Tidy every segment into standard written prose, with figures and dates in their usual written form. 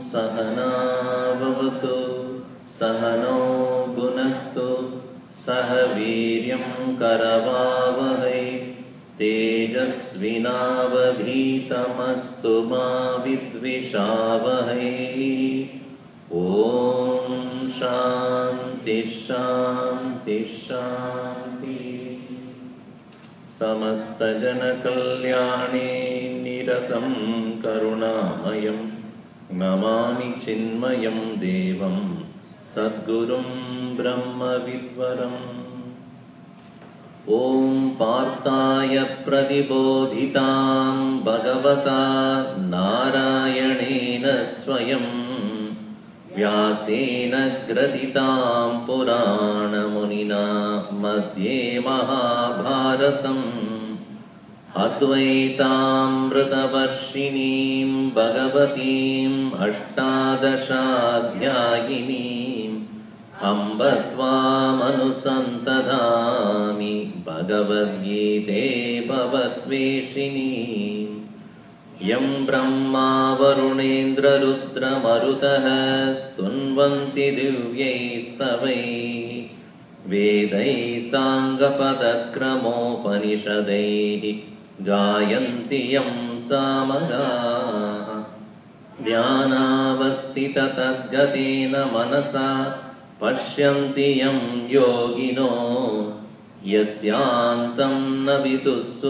सहना भवतु सहनौ भुनक्तु सह वीर्यं करवावहै तेजस्विनावधीतमस्तु मा विद्विषावहै। ॐ शान्ति शान्ति शान्ति। समस्तजनकल्याणे निरतं करुणामयं नमामि चिन्मयं देवं सद्गुरुं ब्रह्मविद्वरम्। ॐ पार्थाय प्रतिबोधितां भगवता नारायणेन स्वयं व्यासेन ग्रथितां पुराणमुनिना मध्ये महाभारतम् अद्वैतामृतवर्षिणीं भगवतीम् अष्टादशाध्यायिनीम् अम्ब त्वामनुसन्ततामि भगवद्गीते भवद्वेषिणीम्। यं ब्रह्मा वरुणेन्द्ररुद्रमरुतः स्तुन्वन्ति दिव्यैस्तवैः वेदैः साङ्गपदक्रमोपनिषदैः गायन्ति यं सामगाः। ध्यानावस्थिततद्गतेन मनसा पश्यन्ति यं योगिनो यस्यान्तं न विदुःसुरासुरगणाः।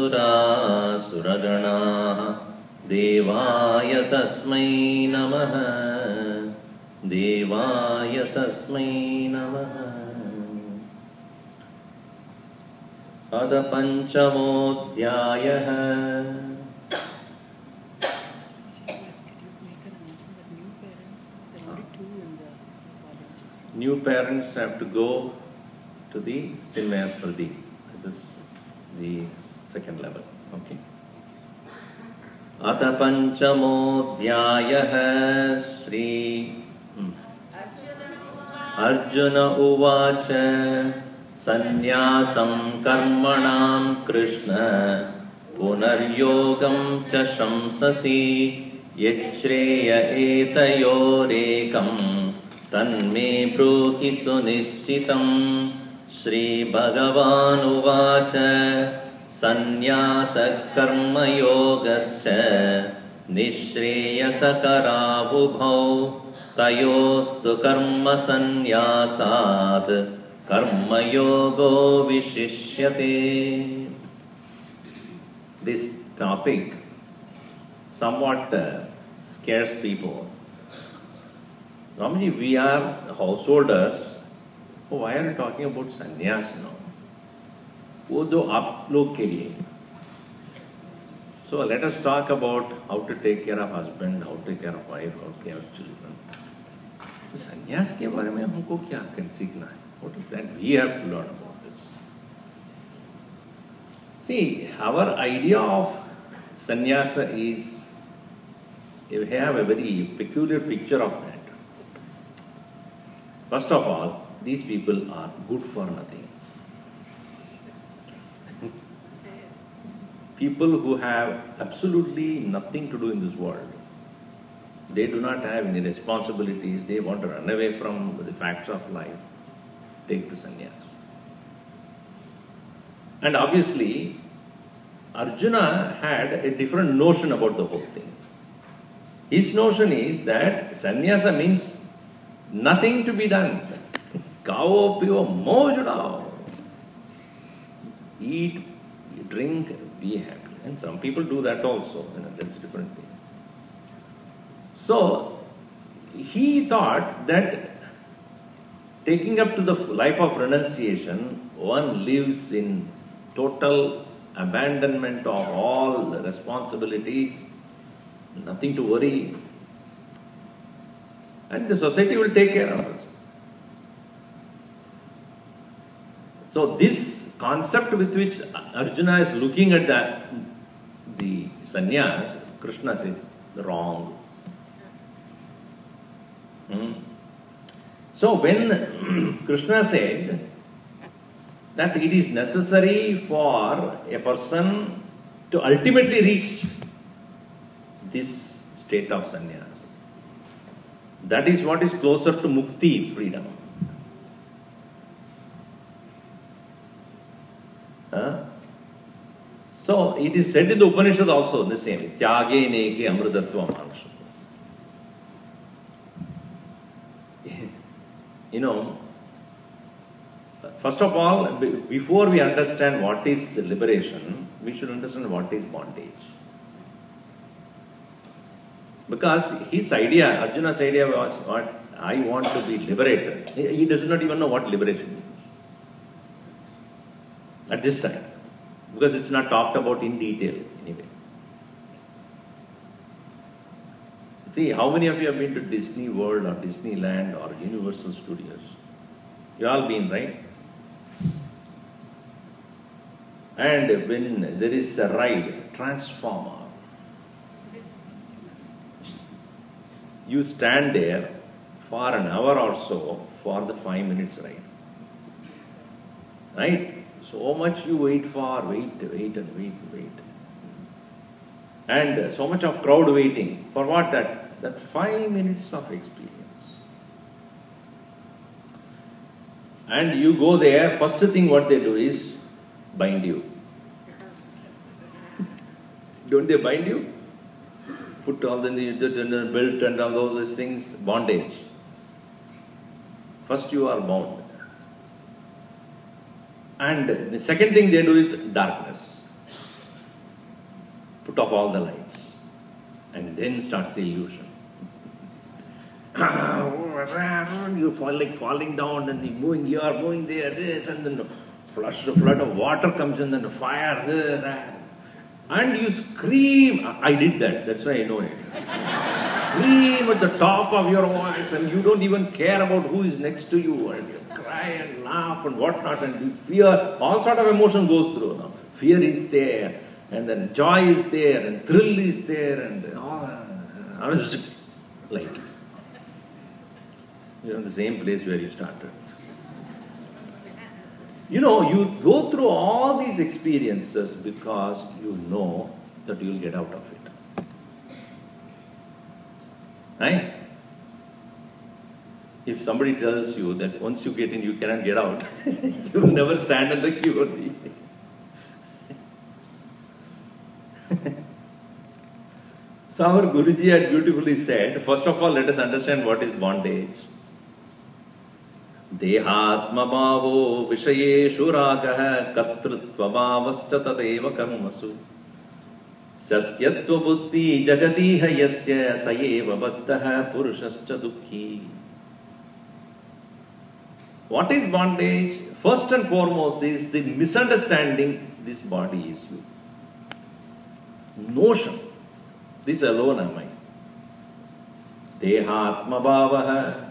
देवाय तस्मै नमः देवाय तस्मै नमः। अथ पञ्चमोऽध्यायः। New parents have to go to the Stinmayasprati. This is the second level. Okay. अथ पञ्चमोऽध्यायः। श्री अर्जुन उवाच सन्न्यासं कर्मणां कृष्ण पुनर्योगं च शंससि यच्छ्रेय एतयोरेकं तन्मे ब्रूहि सुनिश्चितम्। श्रीभगवानुवाच सन्न्यासः कर्मयोगश्च निःश्रेयसकरावुभौ तयोस्तु कर्मसन्न्यासात् कर्मयोगो विशिष्यते। This topic somewhat scares people. Normally we are householders. Oh, why are you talking about sannyas now? वो तो आप लोग के लिए. So let us talk about how to take care of husband, how to take care of wife, how to take care of children. संन्यास के बारे में हमको क्या सीखना है? What is that we have to learn about this? See, our idea of sannyasa is, we have a very peculiar picture of that. First of all, these people are good for nothing. People who have absolutely nothing to do in this world, They do not have any responsibilities. They want to run away from the facts of life. Take to sannyas. And obviously, Arjuna had a different notion about the whole thing. His notion is that sannyasa means nothing to be done. Kao piyo mojudao. Eat, drink, be happy. And some people do that also. That's a different thing. So, he thought that taking up to the life of renunciation, one lives in total abandonment of all the responsibilities, nothing to worry, and the society will take care of us. So this concept with which Arjuna is looking at the sannyas, Krishna says, wrong. So when Krishna said that it is necessary for a person to ultimately reach this state of sannyas, that is what is closer to mukti, freedom. So it is said in the Upanishad also the same. Tyage neke amrutatva manusha. You know, first of all, before we understand what is liberation, we should understand what is bondage. Because his idea, Arjuna's idea was, what I want to be liberated. He does not even know what liberation means. At this time. Because it's not talked about in detail anyway. See, how many of you have been to Disney World or Disneyland or Universal Studios? You all been, right? And when there is a ride, Transformer, you stand there for an hour or so for the 5 minutes ride. Right? So much you wait for, wait. And so much of crowd waiting. For what? That 5 minutes of experience. And you go there, first thing what they do is bind you. Don't they bind you? Put all the belt and all those things, bondage. First you are bound. And the second thing they do is darkness. Put off all the lights. And then starts the illusion. You fall like falling down, then you moving here, moving there, this, and then the flood of water comes in, then the fire, this, and you scream. I did that, that's why I know it. Scream at the top of your voice, and you don't even care about who is next to you, and you cry and laugh and whatnot, and you fear, all sort of emotion goes through. No? Fear is there, and then joy is there, and thrill is there, and all. I was like, you're in the same place where you started. You know, you go through all these experiences because you know that you will get out of it. Right? If somebody tells you that once you get in, you cannot get out, you will never stand in the queue. So our Guruji had beautifully said, first of all, let us understand what is bondage. Dehatma bhavo vishayeshu ragah kartrutva bhavascha tadeva karmasu satyatva buddhi jagadiha yasya sayeva baddha purushascha dukkhi. What is bondage? First and foremost is the misunderstanding this body is you. Notion. This alone am I. Dehatma bhavaha.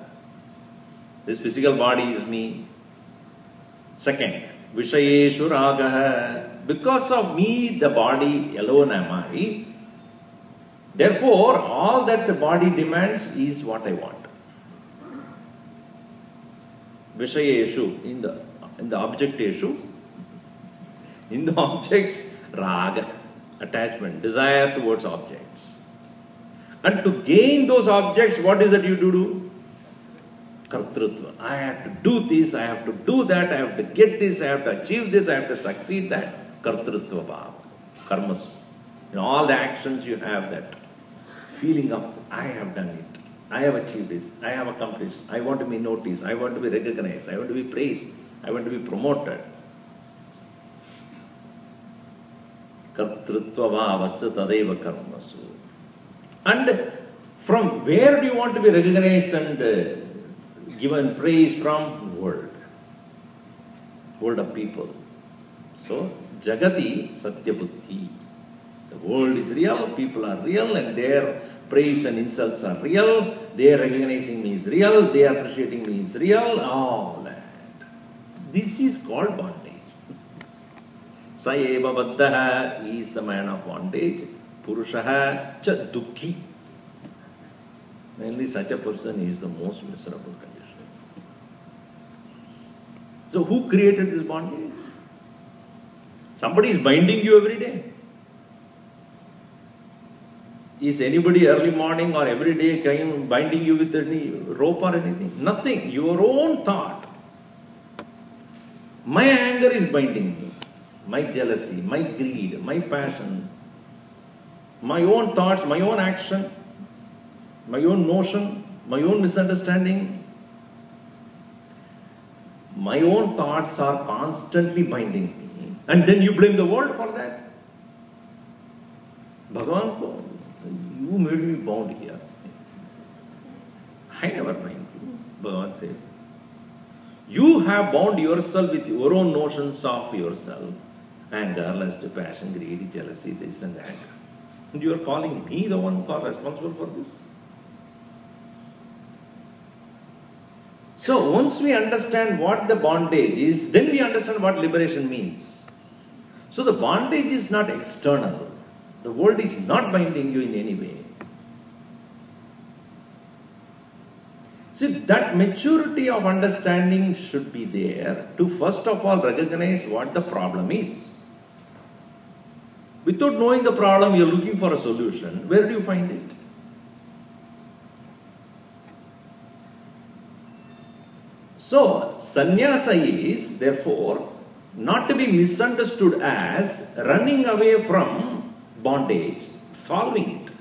This physical body is me. Second, Vishayeshu ragaha. Because of me, the body alone am I. Therefore, all that the body demands is what I want. Vishayeshu, in the objecteshu. In the objects, raga, attachment, desire towards objects. And to gain those objects, what is that you do? Kartrutva. I have to do this, I have to do that, I have to get this, I have to achieve this, I have to succeed that. Kartrutva bhava. Karmasu. In all the actions you have that feeling of, I have done it, I have achieved this, I have accomplished, I want to be noticed, I want to be recognized, I want to be praised, I want to be promoted. Kartrutva bhavasya tadeva karmasu. And from where do you want to be recognized and given praise from? World. World of people. So, Jagati Satyabuddhi. The world is real, people are real, and their praise and insults are real. Their recognizing me is real, they appreciating me is real, all that. This is called bondage. Sa eva baddhaha, he is the man of bondage. Purushaha cha dukhi. Mainly such a person is the most miserable condition. So who created this bondage? Somebody is binding you every day. Is anybody early morning or every day binding you with any rope or anything? Nothing. Your own thought. My anger is binding me. My jealousy, my greed, my passion, my own thoughts, my own action, my own notion, my own misunderstanding. My own thoughts are constantly binding me. And then you blame the world for that. Bhagavan, you made me bound here. I never bind you. Bhagavan says, you have bound yourself with your own notions of yourself. Anger, lust, passion, greed, jealousy, this and that. And you are calling me the one who is responsible for this. So once we understand what the bondage is, then we understand what liberation means. So the bondage is not external. The world is not binding you in any way. See, that maturity of understanding should be there to first of all recognize what the problem is. Without knowing the problem, you are looking for a solution. Where do you find it? So, sannyasa is therefore not to be misunderstood as running away from bondage, solving it.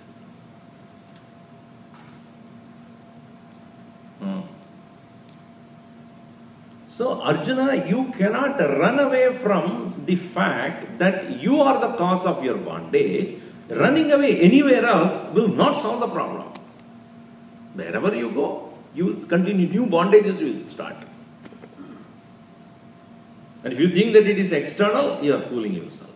So, Arjuna, you cannot run away from the fact that you are the cause of your bondage. Running away anywhere else will not solve the problem. Wherever you go, you will continue, new bondages will start. And if you think that it is external, you are fooling yourself.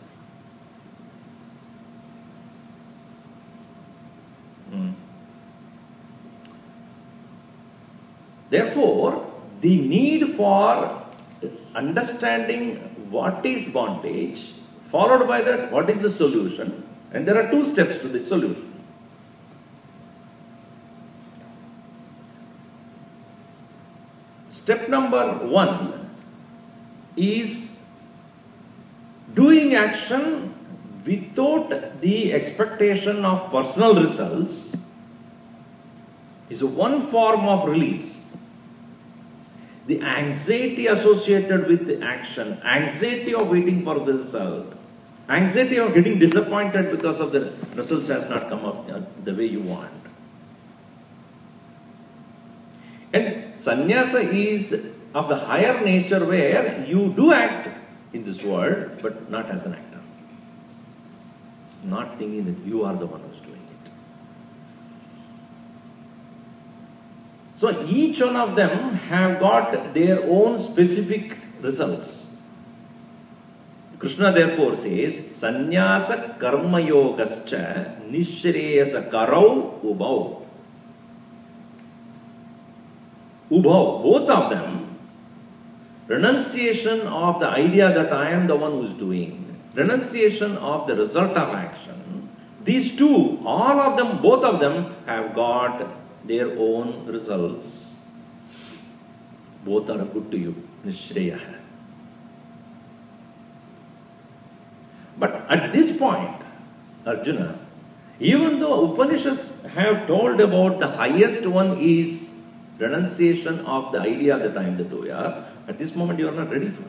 Therefore, the need for understanding what is bondage, followed by that, what is the solution, and there are two steps to the solution. Step number 1 is doing action without the expectation of personal results is one form of release. The anxiety associated with the action, anxiety of waiting for the result, anxiety of getting disappointed because of the results has not come up the way you want. And sannyasa is of the higher nature where you do act in this world, but not as an actor. Not thinking that you are the one who's doing it. So each one of them have got their own specific results. Krishna therefore says, sannyasa karma yogascha nishreyasa karau ubau. Ubhav, both of them, renunciation of the idea that I am the one who is doing, renunciation of the result of action, these two, all of them, both of them have got their own results. Both are good to you, Nishreyaha. But at this point, Arjuna, Even though Upanishads have told about the highest one is renunciation of the idea that I am the doer, at this moment you are not ready for it.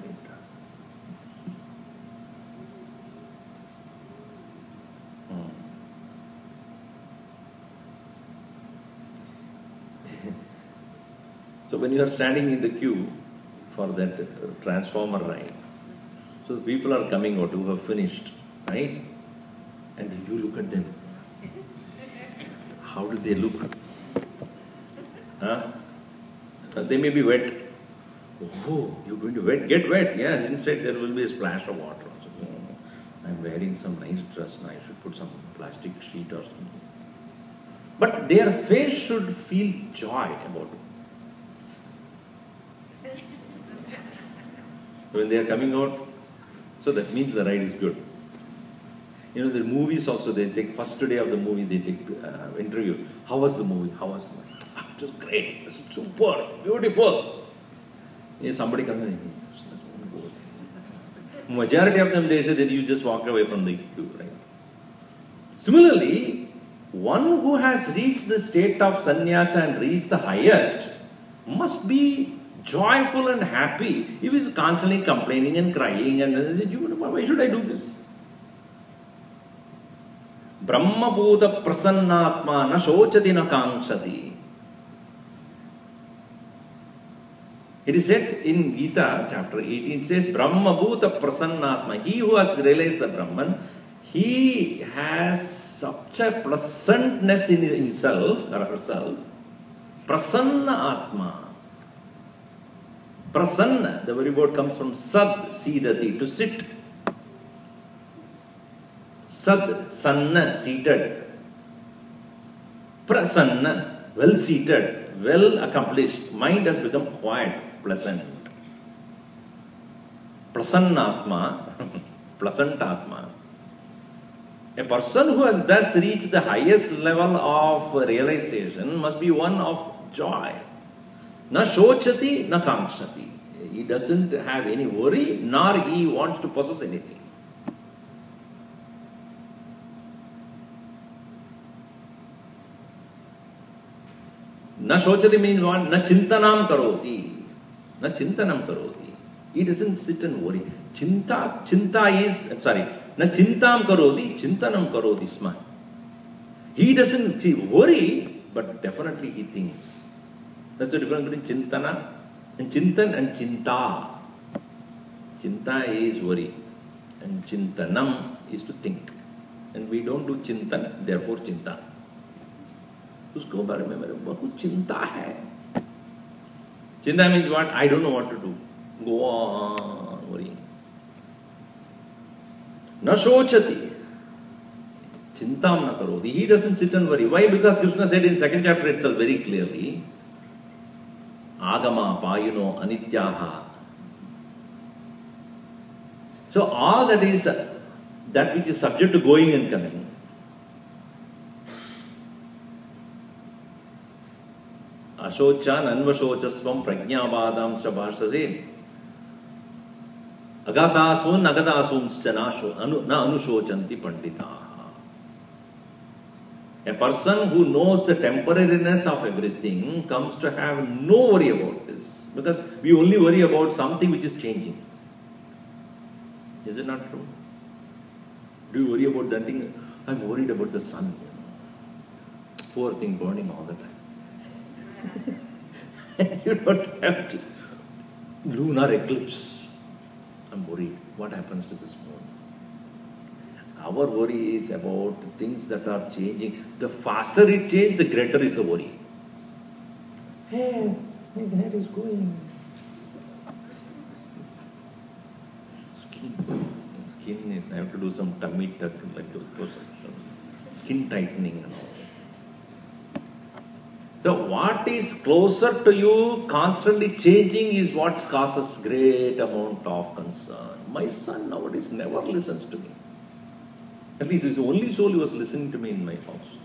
So when you are standing in the queue for that transformer ride, so the people are coming out who have finished, right? And you look at them. How do they look? Huh? They may be wet. Oh, you're going to get wet. Yeah, inside there will be a splash of water. So, I'm wearing some nice dress now. I should put some plastic sheet or something. But their face should feel joy about it. When they are coming out, so that means the ride is good. You know, the movies also, they take, first day of the movie, they take interview. How was the movie? How was the movie? It was great, it was super, beautiful. Somebody comes in, majority of them, they say that you just walk away from the queue, right? Similarly, one who has reached the state of sannyasa and reached the highest must be joyful and happy. If he is constantly complaining and crying and why should I do this? Brahma Bhuta Prasannatma na shochati na kankshati. It is said in Gita chapter 18, it says Brahma Bhuta Prasannatma. He who has realized the Brahman, he has such a pleasantness in himself or herself. Prasanna Atma. Prasanna, the very word comes from sad, sidati, to sit. Sad, sanna, seated. Prasanna, well seated, well accomplished. Mind has become quiet, pleasant. Prasannatma, pleasant atma. A person who has thus reached the highest level of realization must be one of joy. Na shochati, na kankshati. He doesn't have any worry, nor he wants to possess anything. Na shochati means what? Na chintanam karoti. Na chintanam karoti. He doesn't sit and worry. Chinta is, na chintam karoti, chintanam karoti sma. He doesn't worry, but definitely he thinks. That's the difference between chintana and chintan and chinta. Chinta is worry and chintanam is to think. And we don't do chintan, therefore chinta. उसको बारे में मेरे बहुत चिंता है. Chinta means what? I don't know what to do. Go on worrying. Na shochati. Chintam na karoti. He doesn't sit and worry. Why? Because Krishna said in second chapter itself very clearly, Agama, Payuno, Anityaha. So all that is, that which is subject to going and coming. Ashochan anvashochasvam prajnabadam sabhasase. Agatasun agatasun na anushocanti panditaha. A person who knows the temporariness of everything comes to have no worry about this. Because we only worry about something which is changing. Is it not true? Do you worry about that thing? I'm worried about the sun. Poor thing burning all the time. You don't have to. Lunar eclipse. I'm worried. What happens to this moon? Our worry is about things that are changing. The faster it changes, the greater is the worry. Hey, my hair is going. Skin is, I have to do some tummy tuck, like those skin tightening and all. So what is closer to you, constantly changing, is what causes great amount of concern. My son nowadays never listens to me. At least his only soul was listening to me in my house.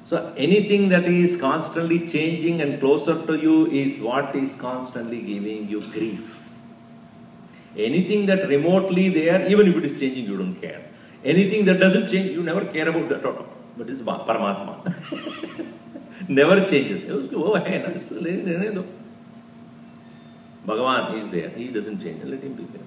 So anything that is constantly changing and closer to you is what is constantly giving you grief. Anything that remotely there, even if it is changing, you don't care. Anything that doesn't change, you never care about that at all. But it's Paramatma. Never changes. Bhagavan is there. He doesn't change. Let him be there.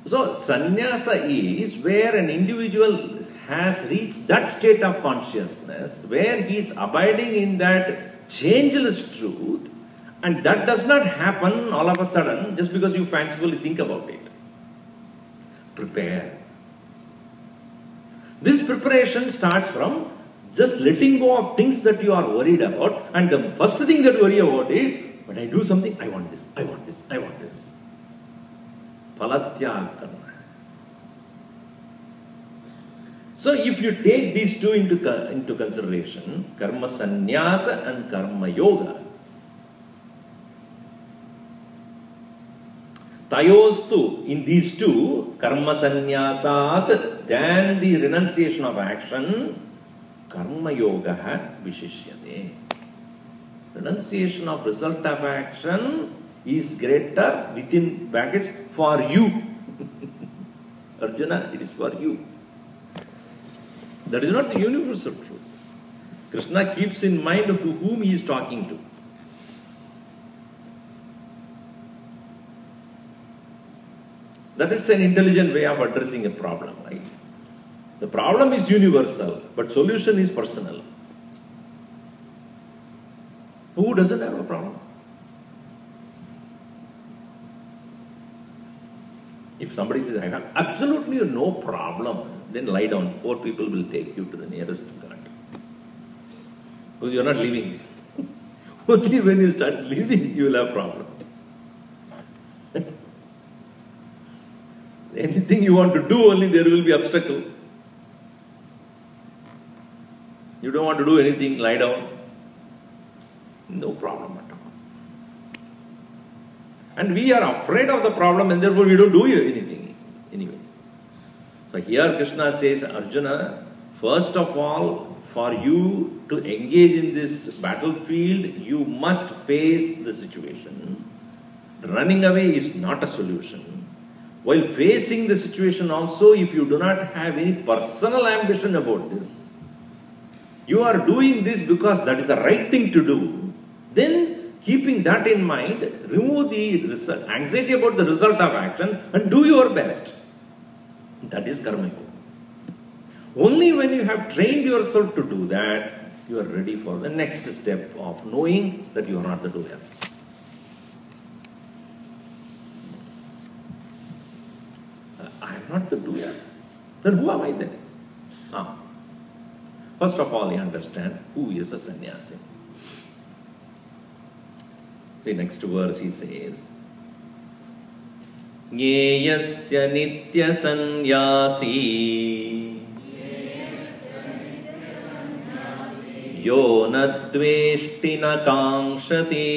So, sannyasa is where an individual has reached that state of consciousness where he is abiding in that changeless truth, and that does not happen all of a sudden just because you fancifully think about it. Prepare. This preparation starts from just letting go of things that you are worried about, and the first thing that you worry about is, when I do something, I want this, I want this, I want this. Phalatyaga karna. So if you take these two into consideration, karma sannyasa and karma yoga, tayostu, in these two, karma sannyasat, then the renunciation of action, karma yoga vishishyate. Renunciation of result of action is greater, within brackets, for you. Arjuna, it is for you. That is not the universal truth. Krishna keeps in mind to whom he is talking to. That is an intelligent way of addressing a problem, right? The problem is universal, but solution is personal. Who doesn't have a problem? If somebody says, I have absolutely no problem, then lie down. 4 people will take you to the nearest God. Because you are not living. Only when you start living, you will have problem. Anything you want to do, only there will be obstacle. You don't want to do anything, lie down. No problem at all. And we are afraid of the problem, and therefore we don't do anything anyway. So here Krishna says, Arjuna, first of all, for you to engage in this battlefield, you must face the situation. Running away is not a solution. While facing the situation also, if you do not have any personal ambition about this, you are doing this because that is the right thing to do, then keeping that in mind, remove the anxiety about the result of action and do your best. That is karma yoga. Only when you have trained yourself to do that, you are ready for the next step of knowing that you are not the doer. I am not the doer. Then who am I then? First of all, you understand who is a sannyasi. The next verse he says, Nyeyasya nitya sannyasi yo na dveshti na kankshati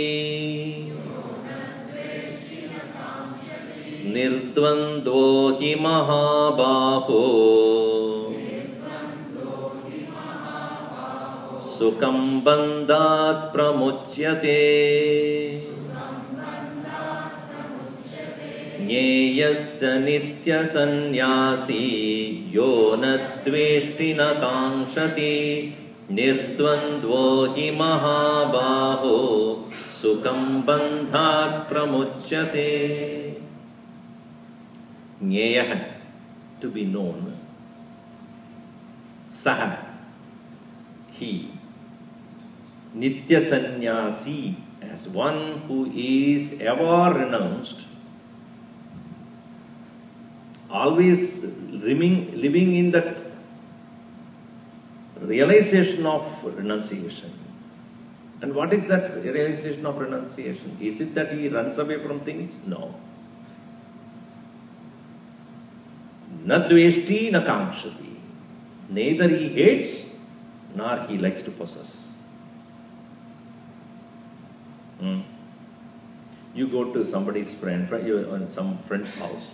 nirdvandvo hi mahabaho Sukham bandhat pramuchyate Nyeyasya nitya sannyasi yo na dveshti na kankshati nirdvandvo hi mahabaho sukham bandhat pramuchyate. Nyeyah, to be known. Saha, he. Nitya sannyasi, as one who is ever renounced, always living in that realization of renunciation. And what is that realization of renunciation? Is it that he runs away from things? No. Na dveshti na kankshati. Neither he hates nor he likes to possess. You go to somebody's friend, some friend's house,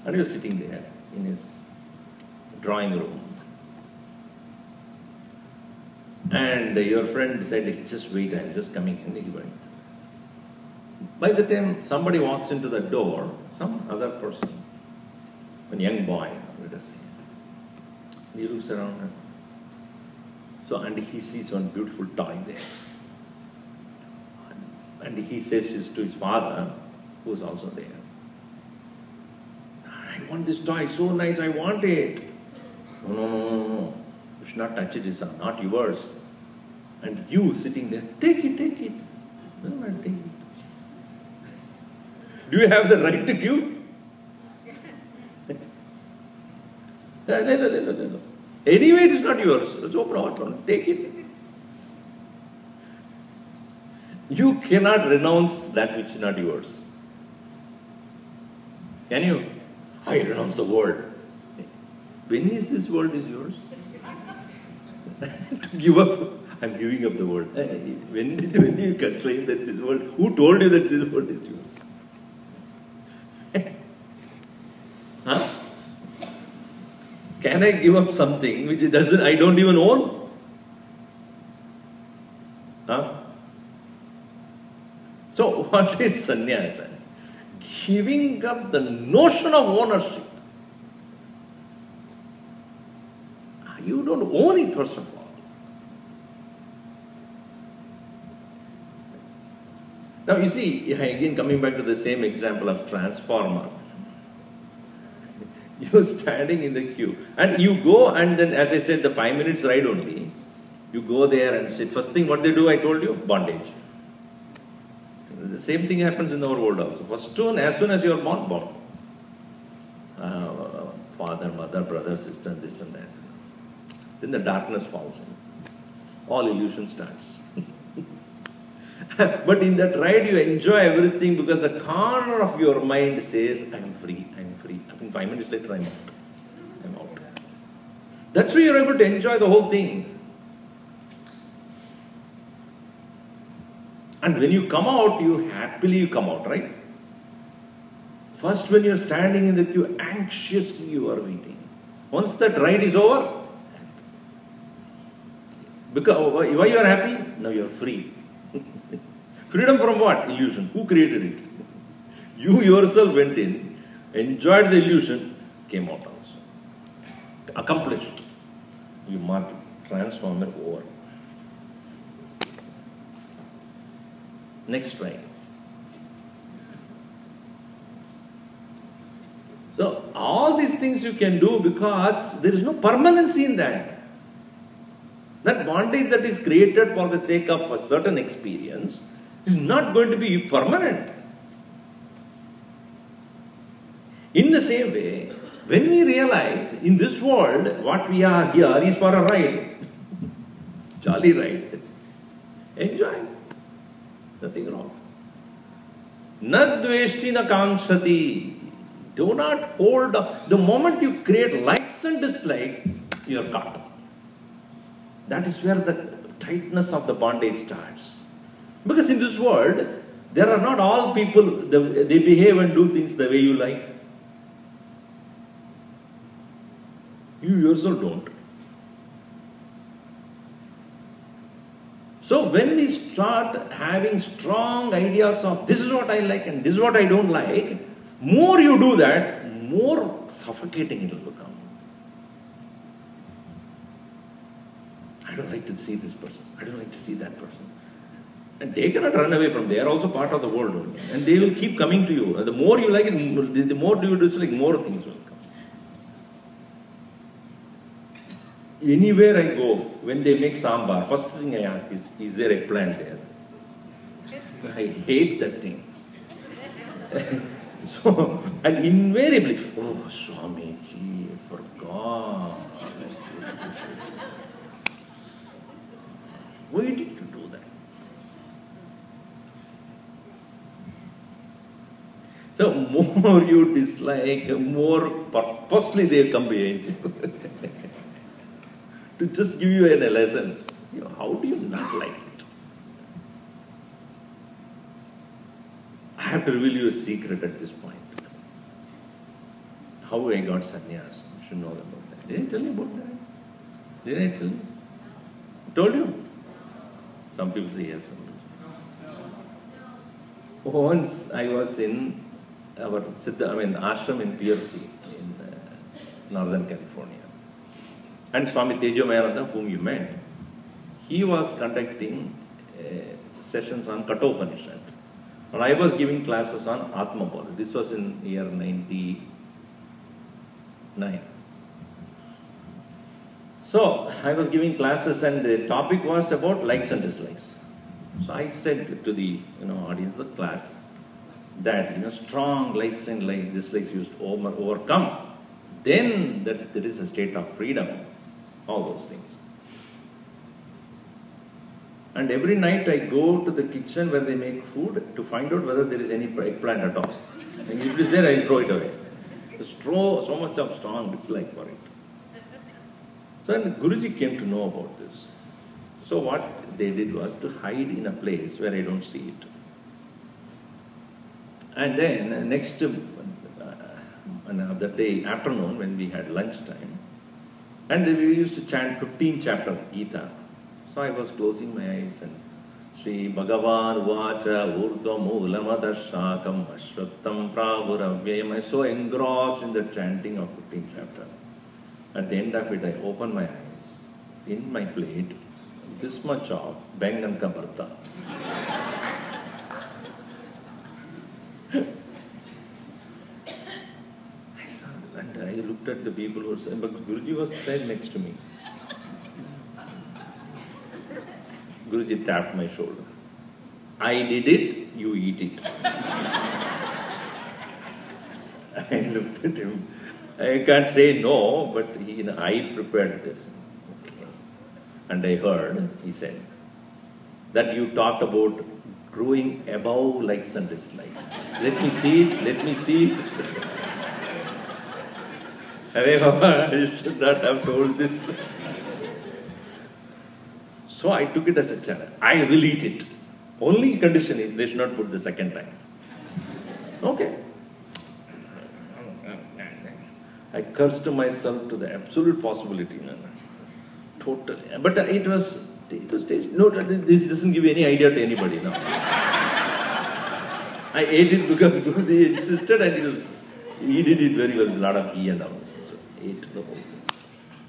and you're sitting there in his drawing room. And your friend said, just wait, I'm just coming. And he went. By the time somebody walks into the door, some other person, a young boy, let us say, he looks around. So, and he sees one beautiful toy there. And he says this to his father, who is also there. I want this toy, it's so nice, I want it. No, no, no, no, no. You should not touch it, it's not yours. And you sitting there, take it, take it. No, no, take it. Do you have the right to give? No. Anyway, it is not yours. It's open, take it. You cannot renounce that which is not yours. Can you? I renounce the world. When is this world is yours? To give up. I'm giving up the world. When you can claim that this world, who told you that this world is yours? Huh? Can I give up something which I don't even own? Huh? So what is sannyasa? Giving up the notion of ownership. You don't own it, first of all. Now you see, again coming back to the same example of transformer. You're standing in the queue and you go, and then, as I said, the 5 minutes ride only, you go there and sit. First thing what they do, I told you, bondage. The same thing happens in our world also. First one, as soon as you are born. Father, mother, brother, sister, this and that. Then the darkness falls in. All illusion starts. But in that ride you enjoy everything because the corner of your mind says, I am free, I am free. I think 5 minutes later I'm out. I'm out. That's why you're able to enjoy the whole thing. And when you come out, you happily come out, right? First when you're standing in the queue, anxiously you are waiting. Once that ride is over, because why you are happy? Now you are free. Freedom from what? Illusion. Who created it? You yourself went in, enjoyed the illusion, came out also. Accomplished. You mark it. Transformer over. Next try. So all these things you can do because there is no permanency in that. That bondage that is created for the sake of a certain experience is not going to be permanent. In the same way, when we realize in this world what we are here is for a ride, jolly ride, enjoy, nothing wrong. Na dveshti na kankshati. Do not hold up. The moment you create likes and dislikes, you are caught. That is where the tightness of the bondage starts. Because in this world, there are not all people, they behave and do things the way you like. You yourself don't. So when we start having strong ideas of this is what I like and this is what I don't like, more you do that, more suffocating it will become. I don't like to see this person. I don't like to see that person. And they cannot run away from. They are also part of the world only. And they will keep coming to you. The more you like it, the more you dislike, more things will come. Anywhere I go, when they make sambar, first thing I ask is there eggplant there? I hate that thing. So, and invariably, oh, Swamiji, I forgot. Why did you do that? So, more you dislike, more purposely they come behind you. To just give you a lesson. You know, how do you not like it? I have to reveal you a secret at this point. How I got sannyas. You should know about that. Did I tell you about that? Did I tell you? I told you? Some people say yes. Once I was in our ashram in PRC in Northern California. And Swami Tejomayananda, whom you met, he was conducting sessions on Kathopanishad. And I was giving classes on Atma Bodha. This was in year 99. So I was giving classes and the topic was about likes and dislikes. So I said to the audience of the class that strong likes and dislikes used to overcome. Then that there is a state of freedom. All those things. And every night I go to the kitchen where they make food to find out whether there is any eggplant at all. And if it is there, I will throw it away. So much of strong dislike for it. So when Guruji came to know about this, so what they did was to hide in a place where I don't see it. And then next another day afternoon when we had lunchtime, and we used to chant 15 chapter of Gita. So I was closing my eyes and Sri Bhagavan Vacha Urdhva Moolamada Shakam Ashvattam Pravuravyayam. I was so engrossed in the chanting of 15th chapter. At the end of it, I opened my eyes. In my plate, this much of Bengan ka Bharta. And I looked at the people who were saying, but Guruji was right next to me. Guruji tapped my shoulder. I did it, you eat it. I looked at him. I can't say no, but I prepared this. Okay. And I heard, he said, that you talked about growing above likes and dislikes. Let me see it, let me see it. Hare Baba, you should not have told this. So I took it as a challenge. I will eat it. Only condition is they should not put the second time. Okay. I cursed myself to the absolute possibility. Totally. But it was tasty. No, this doesn't give any idea to anybody now. I ate it because Guruji insisted and he did it very well with a lot of ghee and all. So I ate the whole thing.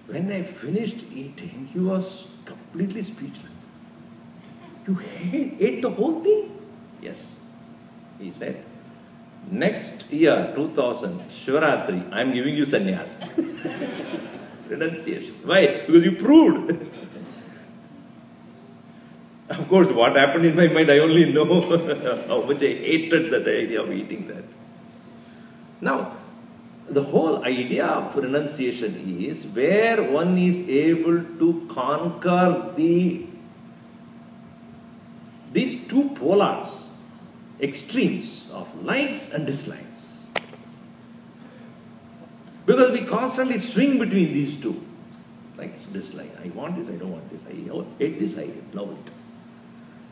When I finished eating, he was completely speechless. You ate the whole thing? Yes. He said, next year, 2000, Shivaratri, I am giving you sannyas. Renunciation. Why? Because you proved. Of course, what happened in my mind, I only know how much I hated that idea of eating that. Now, the whole idea of renunciation is where one is able to conquer these two polars, extremes of likes and dislikes. Because we constantly swing between these two. Likes, dislike. I want this, I don't want this. I hate this, I love it.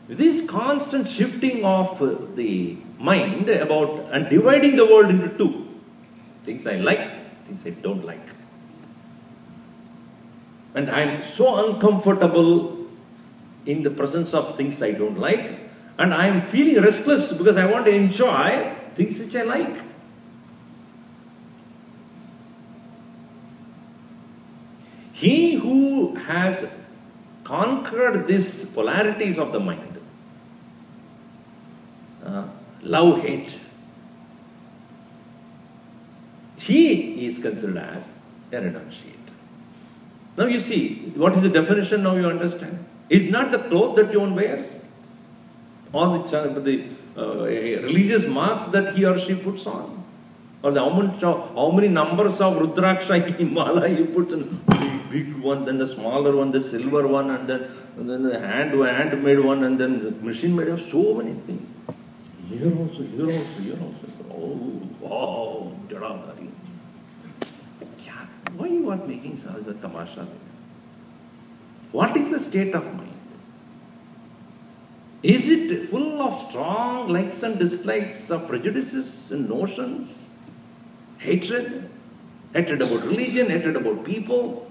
This constant shifting of the mind about and dividing the world into two. Things I like, things I don't like. And I am so uncomfortable in the presence of things I don't like. And I am feeling restless because I want to enjoy things which I like. He who has conquered these polarities of the mind, love, hate, he is considered as a renunciate. Now you see, what is the definition now you understand? It's not the cloth that one wears, or the religious marks that he or she puts on, or how many numbers of Rudraksha in Mala he puts on, the big one, then the smaller one, the silver one, and then the handmade one, and then the machine made. Have so many things. Here also, here also, here also. Oh, wow, Jadadhari. Why you are making such a tamasha? What is the state of mind? Is it full of strong likes and dislikes of prejudices and notions? Hatred? Hatred about religion, hatred about people?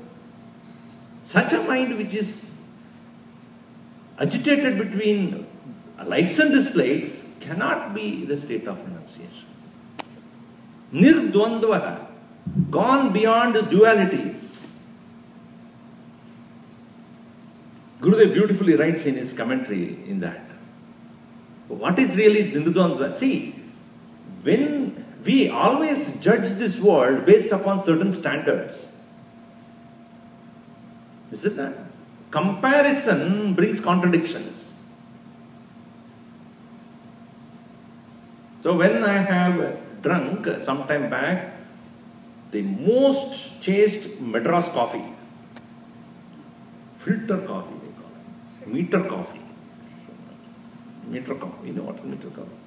Such a mind which is agitated between likes and dislikes cannot be the state of renunciation. Nirdvandva, gone beyond dualities. Gurudev beautifully writes in his commentary in that. What is really Nirdvandva? See, when we always judge this world based upon certain standards, isn't that? Comparison brings contradictions. So when I have drunk some time back the most chaste Madras coffee, filter coffee they call it, meter coffee. Meter coffee, you know what is meter coffee?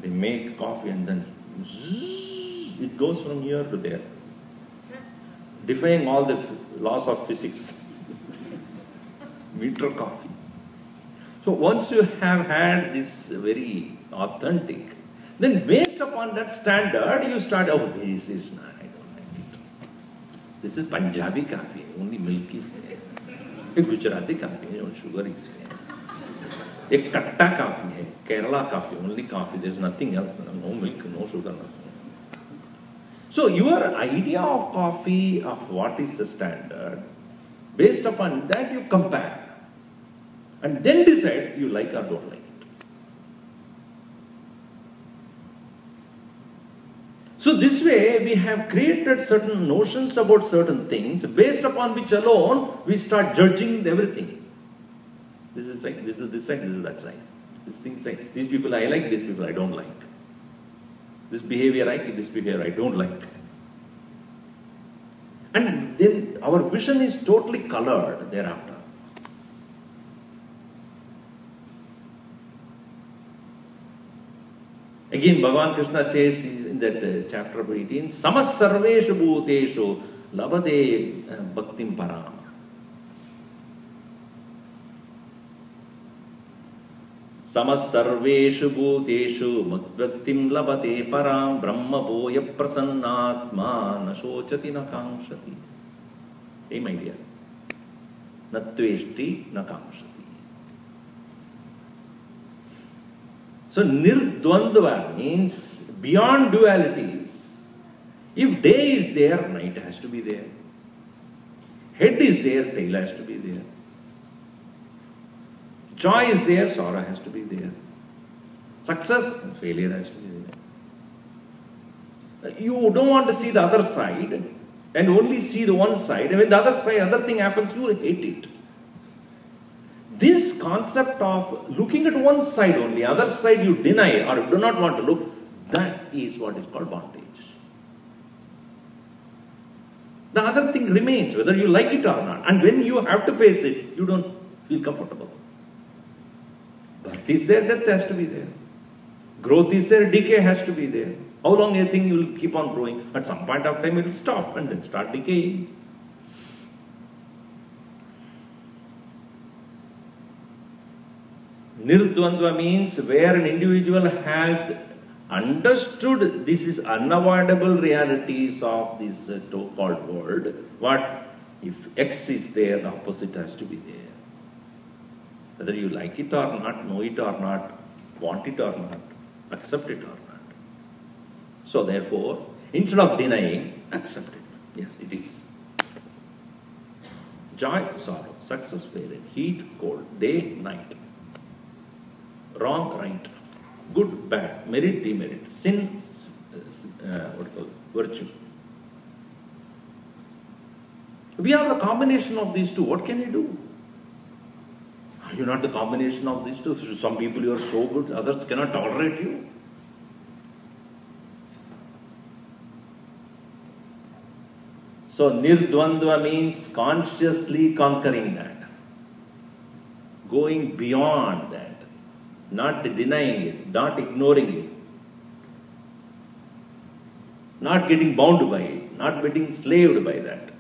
They make coffee and then zzz, it goes from here to there, defying all the laws of physics. Meter coffee. So once you have had this very authentic, then based upon that standard, you start, oh, this is not, I don't like it. This is Punjabi coffee, only milk is there. A Gujarati coffee, no sugar is there. A Katta coffee, a Kerala coffee, only coffee, there's nothing else, no milk, no sugar, nothing. So your idea of coffee, of what is the standard, based upon that you compare and then decide you like or don't like it. So this way we have created certain notions about certain things based upon which alone we start judging everything. This is like, this is this side, this is that side. This thing side, these people I like, these people I don't like. This behavior I like, this behavior I don't like. And then our vision is totally colored thereafter. Again, Bhagavan Krishna says in that chapter 18, Samas sarveshu bhuteshu labate bhaktim param. Samas sarveshu bhuteshu bhaktim labate param brahma boya prasannatma nashochati nakamshati. Same idea. Natveshti nakamshati. So nirdvandva means beyond dualities. If day is there, night has to be there. Head is there, tail has to be there. Joy is there, sorrow has to be there. Success and failure has to be there. You don't want to see the other side and only see the one side. And when the other side, other thing happens, you will hate it. This concept of looking at one side only, other side you deny or do not want to look, that is what is called bondage. The other thing remains, whether you like it or not. And when you have to face it, you don't feel comfortable. Birth is there, death has to be there. Growth is there, decay has to be there. How long you think you will keep on growing? At some point of time it will stop and then start decaying. Nirdvandva means where an individual has understood this is unavoidable realities of this so-called world. What? If X is there, the opposite has to be there. Whether you like it or not, know it or not, want it or not, accept it or not. So therefore, instead of denying, accept it. Yes, it is. Joy, sorrow, success, failure, heat, cold, day, night. Wrong, right, good, bad, merit, demerit, sin, virtue. We are the combination of these two. What can you do? Are you not the combination of these two? Some people you are so good, others cannot tolerate you. So nirdvandva means consciously conquering that, going beyond that. Not denying it, not ignoring it, not getting bound by it, not getting slaved by that.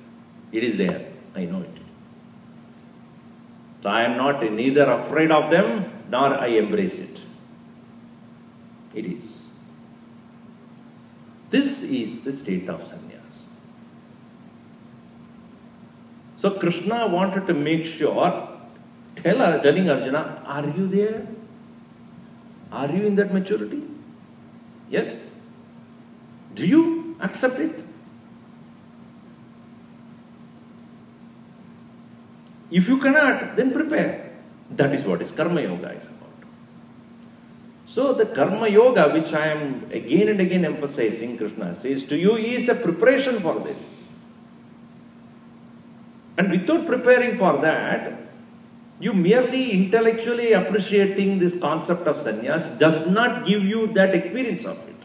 It is there, I know it. So I am not neither afraid of them, nor I embrace it. It is. This is the state of sannyas. So Krishna wanted to make sure, telling Arjuna, are you there? Are you in that maturity? Yes. Do you accept it? If you cannot, then prepare. That is what is Karma Yoga is about. So the Karma Yoga, which I am again and again emphasizing, Krishna says to you, is a preparation for this. And without preparing for that, you merely intellectually appreciating this concept of sannyas does not give you that experience of it.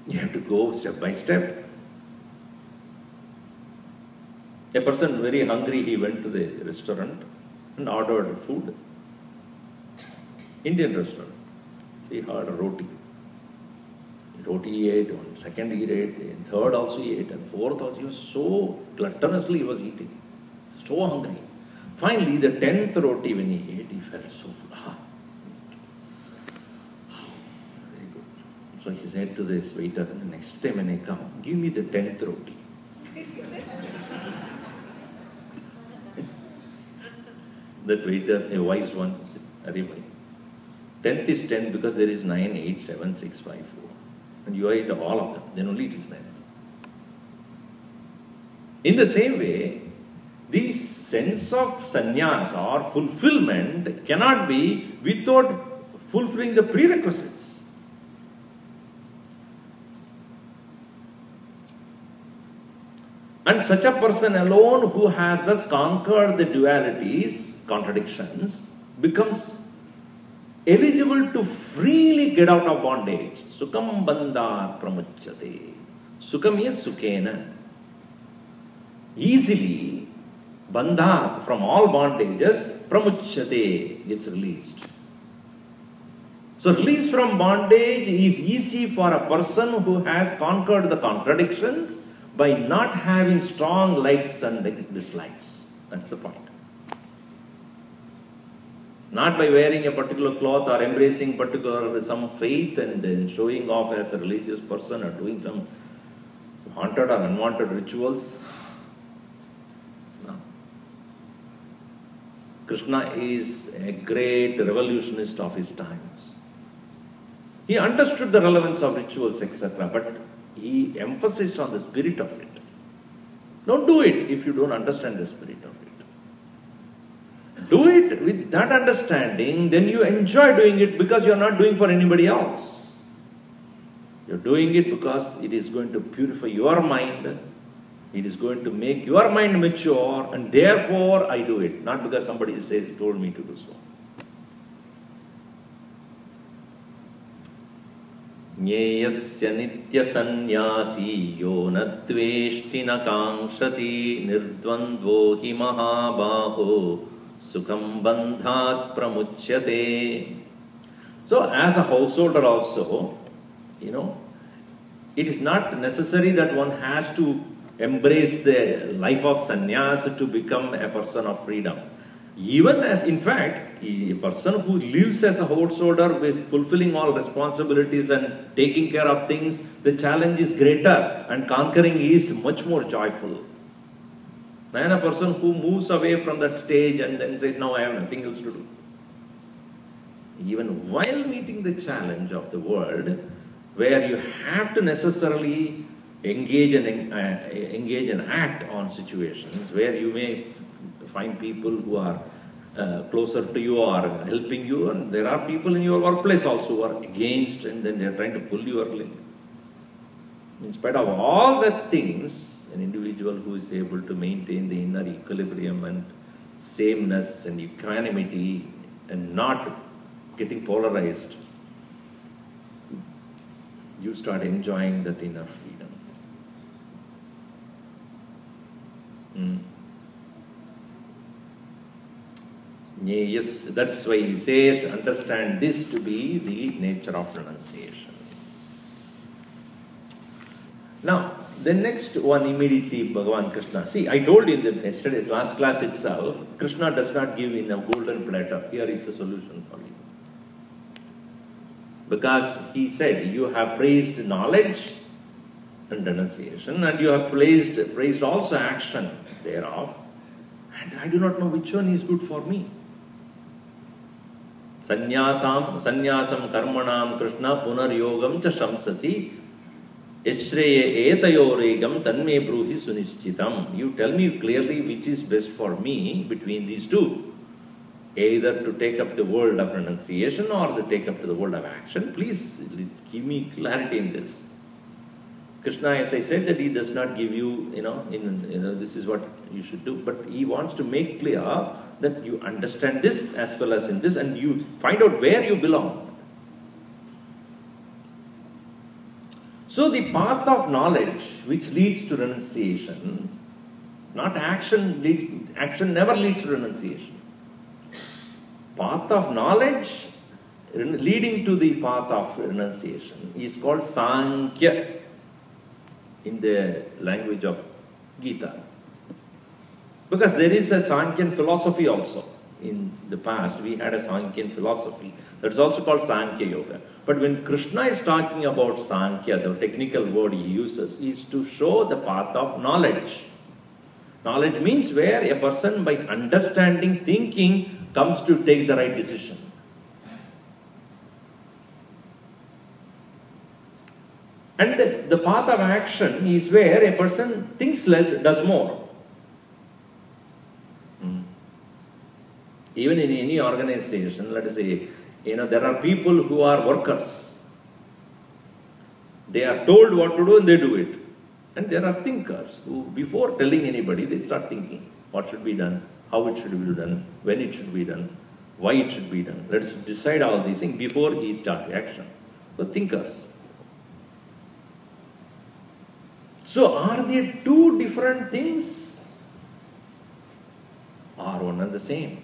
You have to go step by step. A person very hungry, he went to the restaurant and ordered food. Indian restaurant. He had a roti. Roti he ate, on second he ate, and third also he ate, and fourth also. He was so gluttonously he was eating. So hungry. Finally, the 10th roti when he ate, he felt so full. Very good. So he said to this waiter, the next time when I come, give me the 10th roti. That waiter, a wise one, said, Arey, 10th is 10 because there is 9, 8, 7, 6, 5, 4. And you ate all of them, then only it is 9th. In the same way, this sense of sannyas or fulfillment cannot be without fulfilling the prerequisites. And such a person alone who has thus conquered the dualities, contradictions, becomes eligible to freely get out of bondage. Sukham bandhat pramuchyate. Sukham is sukhena. Easily, bandhat from all bondages, pramuchyate, gets released. So release from bondage is easy for a person who has conquered the contradictions by not having strong likes and dislikes. That's the point. Not by wearing a particular cloth or embracing some faith and showing off as a religious person or doing some wanted or unwanted rituals. No. Krishna is a great revolutionist of his times. He understood the relevance of rituals, etc., but he emphasized on the spirit of it. Don't do it if you don't understand the spirit of it. Do it with that understanding, then you enjoy doing it because you are not doing for anybody else. You are doing it because it is going to purify your mind, it is going to make your mind mature, and therefore I do it, not because somebody told me to do so. Nyeyasya nitya sannyasi yo na dveshti na kankshati nirdvandvo hi mahabaho sukham bandhat pramuchyate. So as a householder also, it is not necessary that one has to embrace the life of sannyas to become a person of freedom. Even as, in fact, a person who lives as a householder with fulfilling all responsibilities and taking care of things, the challenge is greater and conquering is much more joyful than a person who moves away from that stage and then says, now I have nothing else to do. Even while meeting the challenge of the world, where you have to necessarily engage and act on situations where you may find people who are closer to you or helping you, and there are people in your workplace also who are against and then they are trying to pull your leg. In spite of all that things, an individual who is able to maintain the inner equilibrium and sameness and equanimity and not getting polarized, you start enjoying that inner freedom. Yes, that's why he says, understand this to be the nature of renunciation. Now, the next one immediately, Bhagavan Krishna. See, I told you in yesterday's last class itself, Krishna does not give in a golden platter. Here is the solution for you. Because he said, you have praised knowledge and renunciation, and you have praised also action thereof, and I do not know which one is good for me. Sannyasam karmanam Krishna punaryogam cha shamsasi Yashreye etayoregam tanme bruhi sunischitam. You tell me clearly which is best for me between these two. Either to take up the world of renunciation or to take up to the world of action. Please give me clarity in this. Krishna, as I said, that he does not give you, this is what you should do. But he wants to make clear that you understand this as well as in this, and you find out where you belong. So the path of knowledge which leads to renunciation, not action, action never leads to renunciation. Path of knowledge leading to the path of renunciation is called Sankhya in the language of Gita. Because there is a Sankhyan philosophy also. In the past, we had a Sankhyan philosophy. That is also called Sankhya Yoga. But when Krishna is talking about Sankhya, the technical word he uses is to show the path of knowledge. Knowledge means where a person, by understanding, thinking, comes to take the right decision. And the path of action is where a person thinks less, does more. Even in any organization, let us say, there are people who are workers. They are told what to do and they do it. And there are thinkers who, before telling anybody, they start thinking what should be done, how it should be done, when it should be done, why it should be done. Let us decide all these things before he starts action. So thinkers. So are there two different things or one and the same?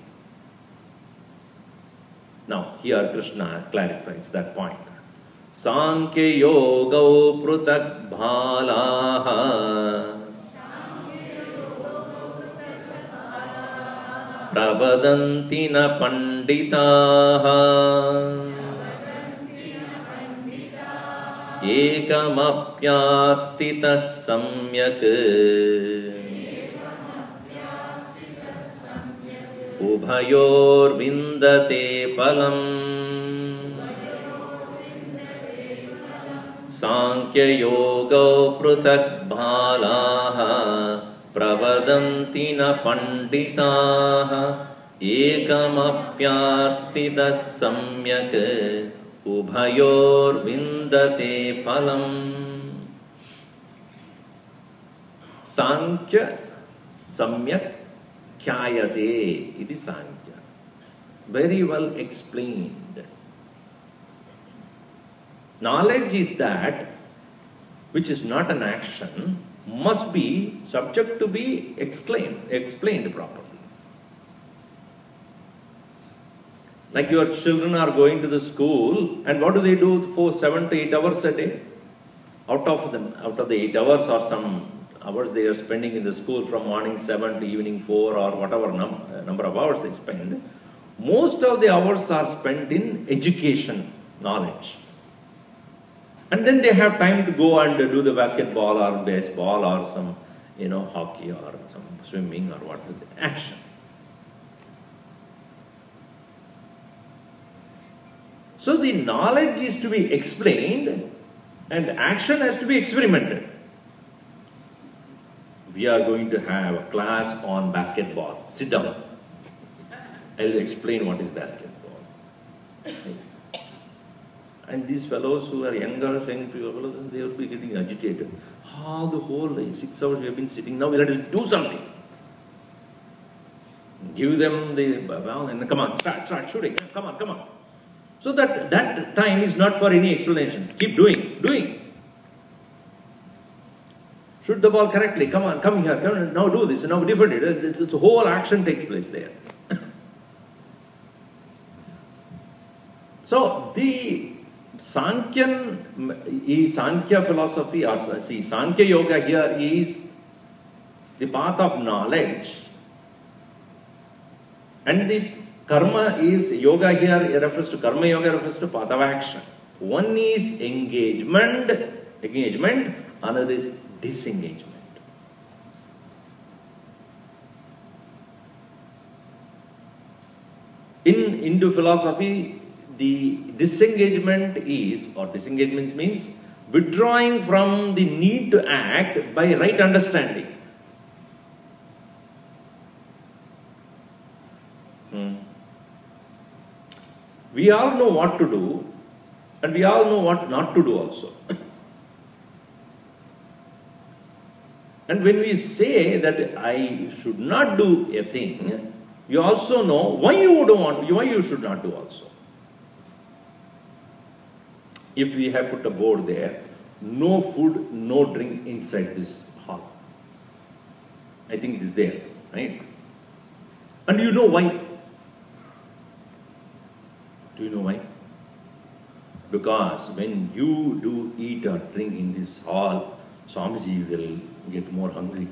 Now here Krishna clarifies that point. Sankhya yoga prutak bhalaha pravadanti na panditaha ekamapyastita samyak ubhayor vindate palam. Sankhya yoga prutak bhalaha pravadanti na panditaha ekamapyastita samyak ubhayor vindate palam. Sankhya samyak khyayate. It is Sankhya. Very well explained. Knowledge is that which is not an action, must be subject to be explained properly. Like your children are going to the school, and what do they do for 7 to 8 hours a day? Out of the 8 hours or some hours they are spending in the school from morning 7 to evening 4 or whatever number of hours they spend, most of the hours are spent in education, knowledge. And then they have time to go and do the basketball or baseball or some, hockey or some swimming or what, action. So the knowledge is to be explained and action has to be experimented. We are going to have a class on basketball. Sit down. I will explain what is basketball. And these fellows who are younger, saying fellows, they will be getting agitated. The whole 6 hours we have been sitting, now let us do something. Give them the ball and come on, start shooting. Come on. So that time is not for any explanation. Keep doing. Shoot the ball correctly. Come here. Now do this. Now different. It's a whole action takes place there. So the Sankhya philosophy, or Sankhya Yoga here is the path of knowledge, and the karma is yoga here refers to karma yoga refers to path of action. One is engagement, another is disengagement. In Hindu philosophy, the disengagement is, or disengagement means withdrawing from the need to act by right understanding. We all know what to do, and we all know what not to do also. And when we say that I should not do a thing, you also know why you don't want, why you should not do also. If we have put a board there, no food, no drink inside this hall. I think it is there, right? And you know why? Do you know why? Because when you do eat or drink in this hall, Swamiji will get more hungry.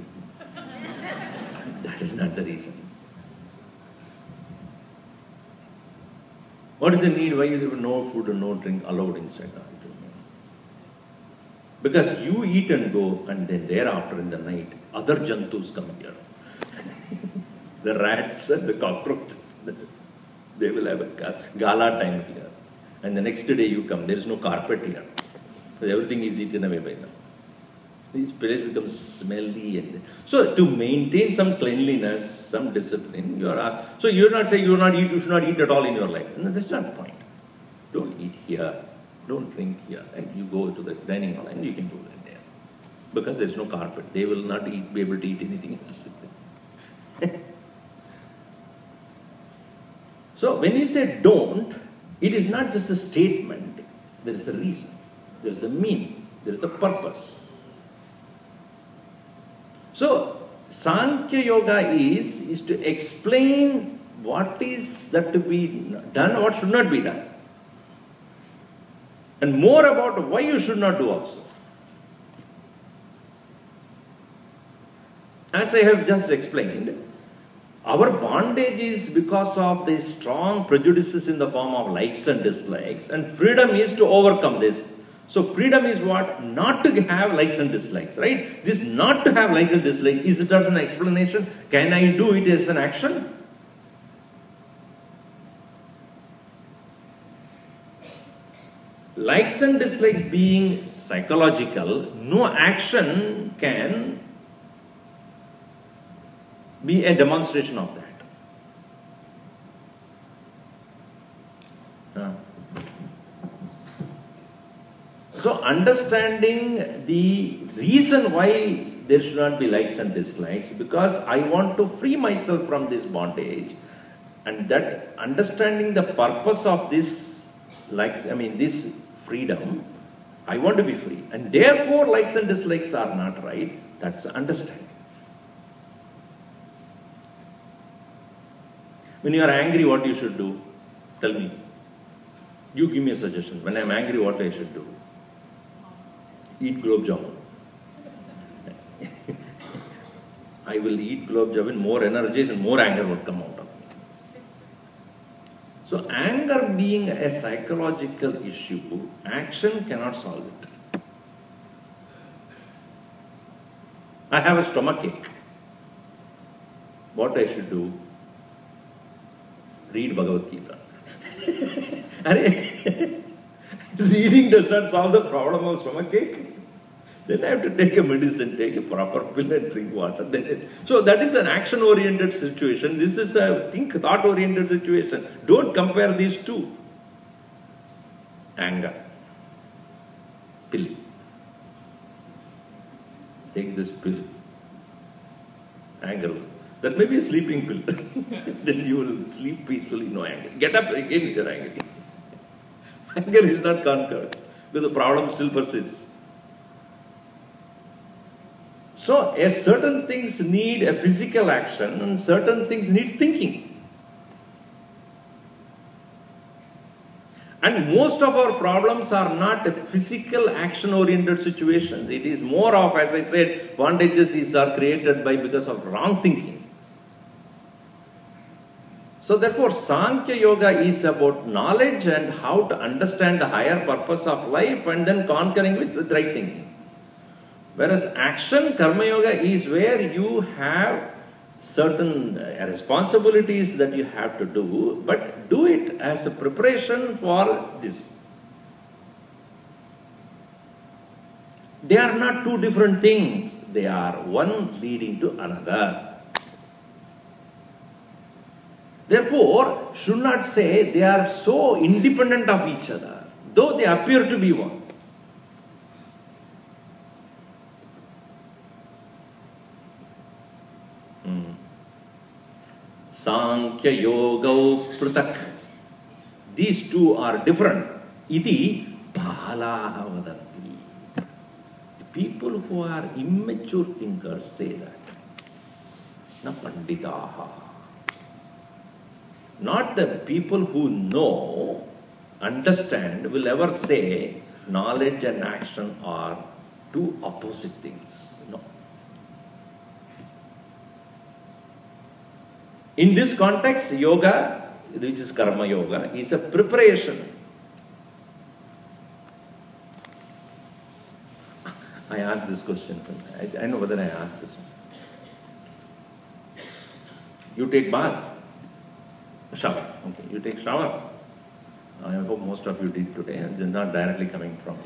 That is not the reason. What is the need? Why is there no food and no drink allowed inside? Because you eat and go, and then thereafter in the night, other jantus come here. The rats and the cockroaches, they will have a gala time here. And the next day you come, there is no carpet here. Everything is eaten away by them. This place becomes smelly. And so to maintain some cleanliness, some discipline, you are asked. So you are not saying you should not eat at all in your life. No, that's not the point. Don't eat here. Don't drink here. And you go to the dining hall and you can do that there. Because there is no carpet. They will not be able to eat anything else. So when you say don't, it is not just a statement. There is a reason. There is a meaning. There is a purpose. So Sankhya Yoga is to explain what is that to be done, what should not be done. And more about why you should not do also. As I have just explained, our bondage is because of the strong prejudices in the form of likes and dislikes, and freedom is to overcome this. So freedom is what? Not to have likes and dislikes, right? This not to have likes and dislikes, is it an explanation? Can I do it as an action? Likes and dislikes being psychological, no action can be a demonstration of that. So understanding the reason why there should not be likes and dislikes, because I want to free myself from this bondage, and that understanding the purpose of this this freedom, I want to be free, and therefore likes and dislikes are not right. That's understanding. When you are angry, what you should do? Tell me. You give me a suggestion. When I am angry, what I should do? Eat gulab jamun. I will eat gulab jamun, more energies and more anger will come out of me. So anger being a psychological issue, action cannot solve it. I have a stomachache. What I should do? Read Bhagavad Gita. Reading does not solve the problem of stomachache. Then I have to take a medicine, take a proper pill and drink water. So that is an action-oriented situation. This is a thought-oriented situation. Don't compare these two. Anger. Pill. Take this pill. Anger. That may be a sleeping pill. Then you will sleep peacefully, no anger. Get up again if you are angry. Anger is not conquered because the problem still persists. So, certain things need a physical action and certain things need thinking. And most of our problems are not a physical action-oriented situations. It is more of, as I said, bondages are created because of wrong thinking. So therefore, Sankhya Yoga is about knowledge and how to understand the higher purpose of life and then conquering with right thinking. Whereas action, Karma Yoga, is where you have certain responsibilities that you have to do, but do it as a preparation for this. They are not two different things. They are one leading to another. Therefore, should not say they are so independent of each other, though they appear to be one. Sankhya Yogau Prutak. These two are different. Iti Balaha Vadanti. The people who are immature thinkers say that. Na Panditaha. Not the people who know, understand, will ever say knowledge and action are two opposite things. No. In this context, yoga, which is karma yoga, is a preparation. I asked this question. I know whether I asked this one. You take bath. Shower. Okay, you take shower. I hope most of you did today, and they're not directly coming from.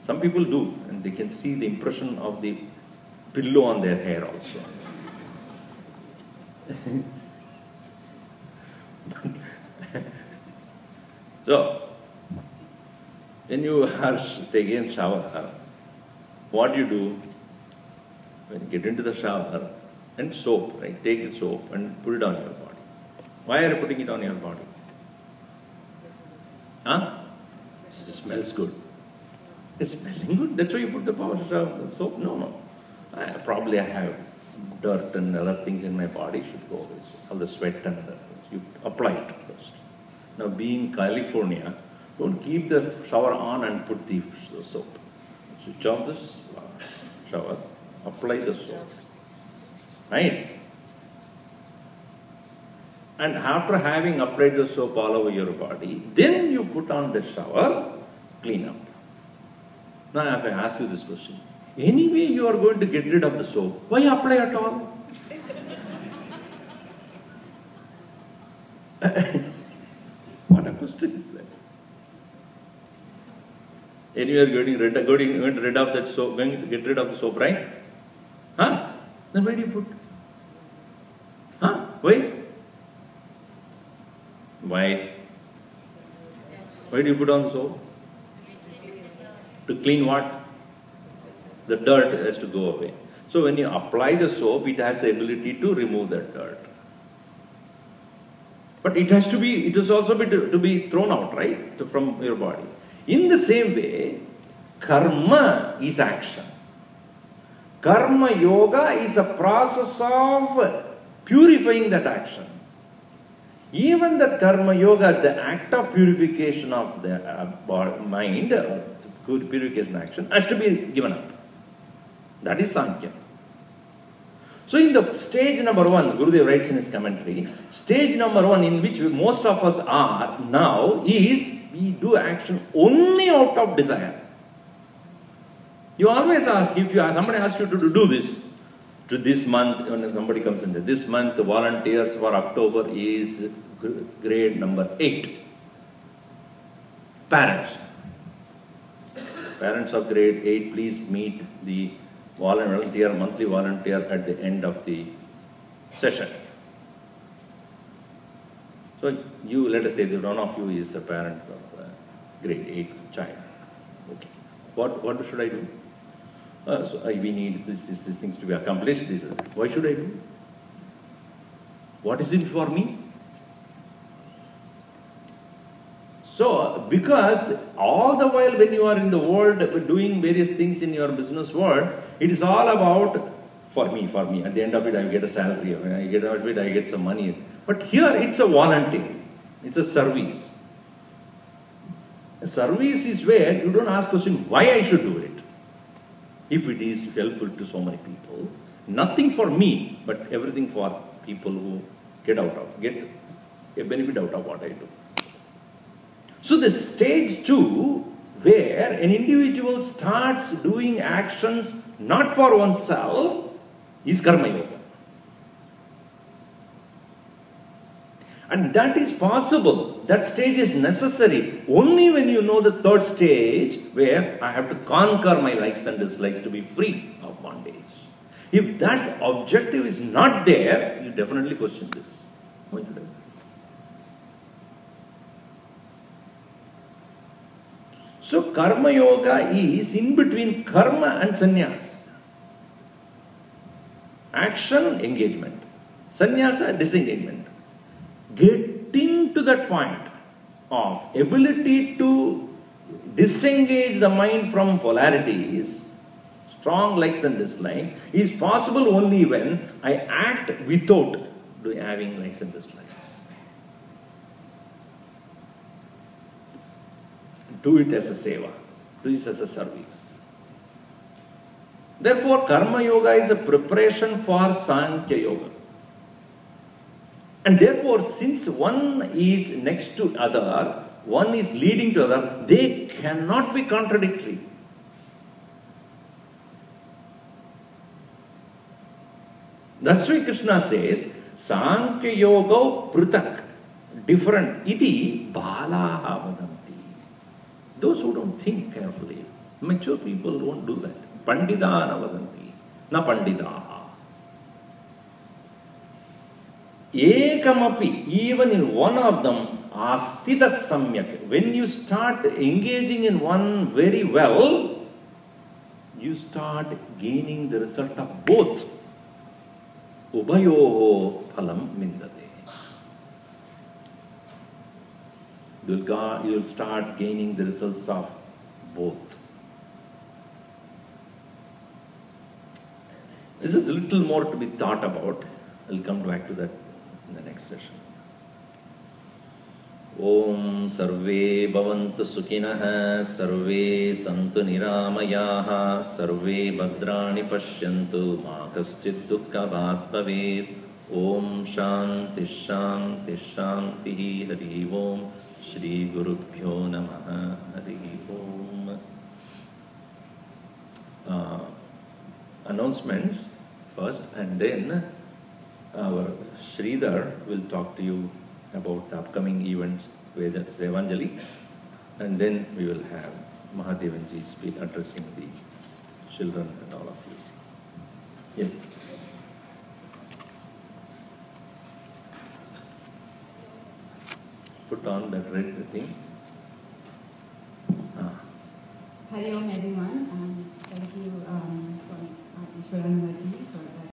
Some people do, and they can see the impression of the pillow on their hair also. So, when you are taking a shower, what you do? When you get into the shower, and soap, right? Take the soap and put it on your body. Why are you putting it on your body? Huh? It smells good. It's smelling good. That's why you put the power soap? No. Probably I have dirt and other things in my body should go away. All the sweat and other things. You apply it first. Now, being California, don't keep the shower on and put the soap. Switch off the shower, apply the soap. Right? And after having applied the soap all over your body, then you put on the shower, clean up. Now, if I ask you this question, anyway you are going to get rid of the soap, why apply at all? What a question is that? Anyway, you are getting rid of that soap, going to get rid of the soap, right? Huh? Then where do you put? Huh? Why? Why? Why do you put on the soap? To clean what? The dirt has to go away. So when you apply the soap, it has the ability to remove that dirt. But it has also to be thrown out, right? From your body. In the same way, karma is action. Karma yoga is a process of purifying that action. Even the karma yoga, the act of purification of the mind, purification action, has to be given up. That is Sankhya. So in the stage number 1, Gurudev writes in his commentary, stage number 1 in which most of us are now is we do action only out of desire. You always ask, if somebody asks you to do this, to this month, when somebody comes in, this month the volunteers for October is grade number 8. Parents of grade 8, please meet the monthly volunteer at the end of the session. So you, let us say that one of you is a parent of a grade 8 child. Okay. What should I do? So we need these things to be accomplished. Why should I do? What is it for me? So, because all the while when you are in the world doing various things in your business world, it is all about for me. At the end of it, I get a salary. When I get out of it, I get some money. But here, it's a volunteer. It's a service. A service is where you don't ask question why I should do it. If it is helpful to so many people, nothing for me, but everything for people who get a benefit out of what I do. So the stage 2, where an individual starts doing actions not for oneself, is karma yoga. And that is possible. That stage is necessary only when you know the third stage, where I have to conquer my likes and dislikes to be free of bondage. If that objective is not there, you definitely question this. What to do? So karma yoga is in between karma and sannyas. Action, engagement. Sannyasa, disengagement. Getting to that point of ability to disengage the mind from polarities, strong likes and dislikes, is possible only when I act without having likes and dislikes. Do it as a seva, do it as a service. Therefore, karma yoga is a preparation for Sankhya yoga. And therefore, since one is next to other, one is leading to other, they cannot be contradictory. That's why Krishna says, Sankhya yoga pritak, different, iti balaha vadanti. Those who don't think carefully, mature people won't do that. Pandidana vadanti, na pandidaha. Ekamapi, even in one of them, astita samyak. When you start engaging in one very well, you start gaining the result of both. Ubayoho phalam mindate. You'll start gaining the results of both. This is a little more to be thought about. I'll come back to that in the next session. Om sarve bhavantu sukhinah, sarve santu niramayaha, sarve bhadrani pashyantu, ma kaschid dukkhabhat bhavet. Om shanti shanti shanti. Hari Om. Shri Gurubhyo Namaha. Hari Om. Announcements first, and then our Sridhar will talk to you about the upcoming events, Vedas Evanjali, and then we will have Mahadevanji speak, addressing the children and all of you. Yes. Put on that red thing. Hari Om everyone. Thank you, Ishwaran Mukherjee.